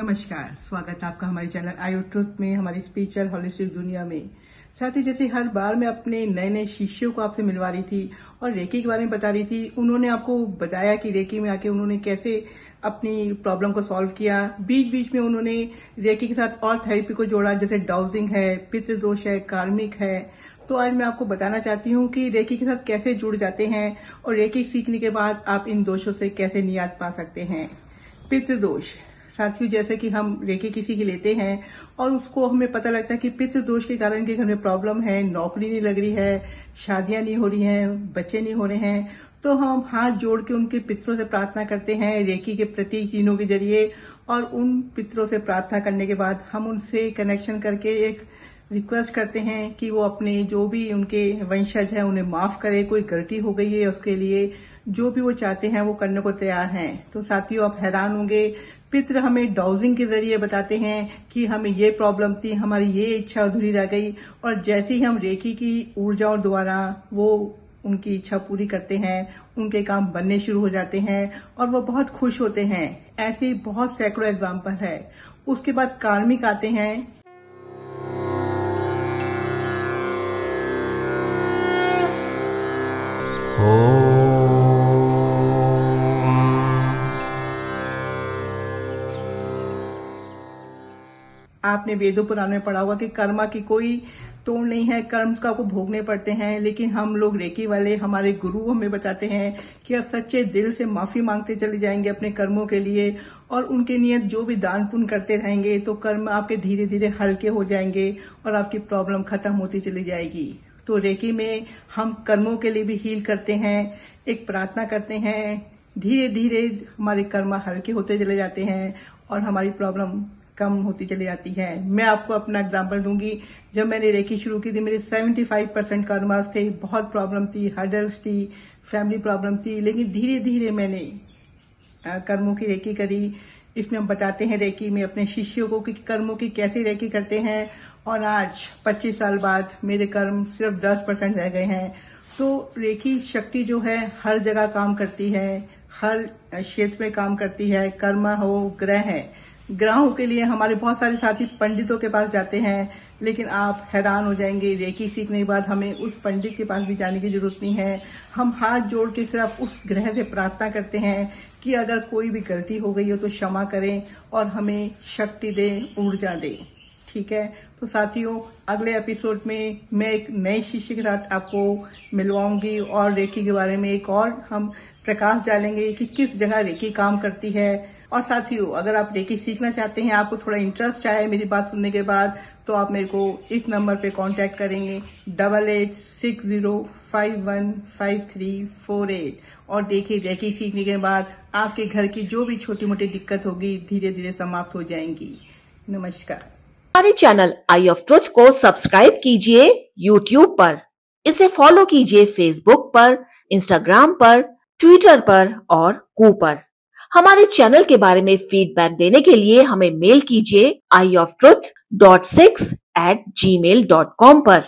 नमस्कार, स्वागत है आपका हमारे चैनल आई ऑफ ट्रुथ में, हमारी स्पिरिचुअल होलिस्टिक दुनिया में। साथ ही जैसे हर बार मैं अपने नए नए शिष्यों को आपसे मिलवा रही थी और रेकी के बारे में बता रही थी, उन्होंने आपको बताया कि रेकी में आके उन्होंने कैसे अपनी प्रॉब्लम को सॉल्व किया। बीच बीच में उन्होंने रेकी के साथ और थेरेपी को जोड़ा, जैसे डाउजिंग है, पितृदोष है, कार्मिक है। तो आज मैं आपको बताना चाहती हूँ कि रेकी के साथ कैसे जुड़ जाते हैं और रेकी सीखने के बाद आप इन दोषों से कैसे निजात पा सकते हैं। पितृदोष साथियों, जैसे कि हम रेकी किसी की लेते हैं और उसको हमें पता लगता है कि पितृदोष के कारण के घर में प्रॉब्लम है, नौकरी नहीं लग रही है, शादियां नहीं हो रही हैं, बच्चे नहीं हो रहे हैं, तो हम हाथ जोड़ के उनके पितरों से प्रार्थना करते हैं रेकी के प्रतीक चिन्हों के जरिए। और उन पितरों से प्रार्थना करने के बाद हम उनसे कनेक्शन करके एक रिक्वेस्ट करते हैं कि वो अपने जो भी उनके वंशज है उन्हें माफ करे, कोई गलती हो गई है उसके लिए जो भी वो चाहते हैं वो करने को तैयार हैं। तो साथियों, आप हैरान होंगे, पितृ हमें डाउजिंग के जरिए बताते हैं कि हमें ये प्रॉब्लम थी, हमारी ये इच्छा अधूरी रह गई, और जैसे ही हम रेकी की ऊर्जाओं द्वारा वो उनकी इच्छा पूरी करते हैं, उनके काम बनने शुरू हो जाते हैं और वो बहुत खुश होते हैं। ऐसे बहुत सैकड़ों एग्जाम्पल है। उसके बाद कार्मिक आते हैं। आपने वेदों पुराण में पढ़ा होगा कि कर्मा की कोई तोड़ नहीं है, कर्म का आपको भोगने पड़ते हैं। लेकिन हम लोग रेकी वाले, हमारे गुरु हमें बताते हैं कि आप सच्चे दिल से माफी मांगते चले जाएंगे अपने कर्मों के लिए और उनके नियत जो भी दान पुण्य करते रहेंगे तो कर्म आपके धीरे धीरे हल्के हो जाएंगे और आपकी प्रॉब्लम खत्म होती चली जाएगी। तो रेकी में हम कर्मों के लिए भी हील करते हैं, एक प्रार्थना करते हैं, धीरे धीरे हमारे कर्म हल्के होते चले जाते हैं और हमारी प्रॉब्लम कम होती चली जाती है। मैं आपको अपना एग्जांपल दूंगी। जब मैंने रेकी शुरू की थी मेरे 75% कर्मास थे, बहुत प्रॉब्लम थी, हर्डल्स थी, फैमिली प्रॉब्लम थी, लेकिन धीरे धीरे मैंने कर्मों की रेकी करी। इसमें हम बताते हैं रेकी में अपने शिष्यों को कि कर्मों की कैसे रेकी करते हैं, और आज 25 साल बाद मेरे कर्म सिर्फ 10% रह गए हैं। तो रेकी शक्ति जो है हर जगह काम करती है, हर क्षेत्र में काम करती है। कर्म हो, ग्रह है, ग्रहों के लिए हमारे बहुत सारे साथी पंडितों के पास जाते हैं, लेकिन आप हैरान हो जाएंगे, रेकी सीखने के बाद हमें उस पंडित के पास भी जाने की जरूरत नहीं है। हम हाथ जोड़ के सिर्फ उस ग्रह से प्रार्थना करते हैं कि अगर कोई भी गलती हो गई हो तो क्षमा करें और हमें शक्ति दें, ऊर्जा दें। ठीक है, तो साथियों, अगले एपिसोड में मैं एक नए शिष्य के साथ आपको मिलवाऊंगी और रेकी के बारे में एक और हम प्रकाश डालेंगे कि किस जगह रेकी काम करती है। और साथियों, अगर आप रेकी सीखना चाहते हैं, आपको थोड़ा इंटरेस्ट आए मेरी बात सुनने के बाद, तो आप मेरे को इस नंबर पे कांटेक्ट करेंगे 8860515348 और देखिए रेकी सीखने के बाद आपके घर की जो भी छोटी मोटी दिक्कत होगी धीरे धीरे समाप्त हो जाएंगी। नमस्कार। हमारे चैनल आई ऑफ ट्रुथ को सब्सक्राइब कीजिए YouTube पर, इसे फॉलो कीजिए Facebook पर, Instagram पर, Twitter पर और कू पर। हमारे चैनल के बारे में फीडबैक देने के लिए हमें मेल कीजिए ioftruth.6@gmail.com पर।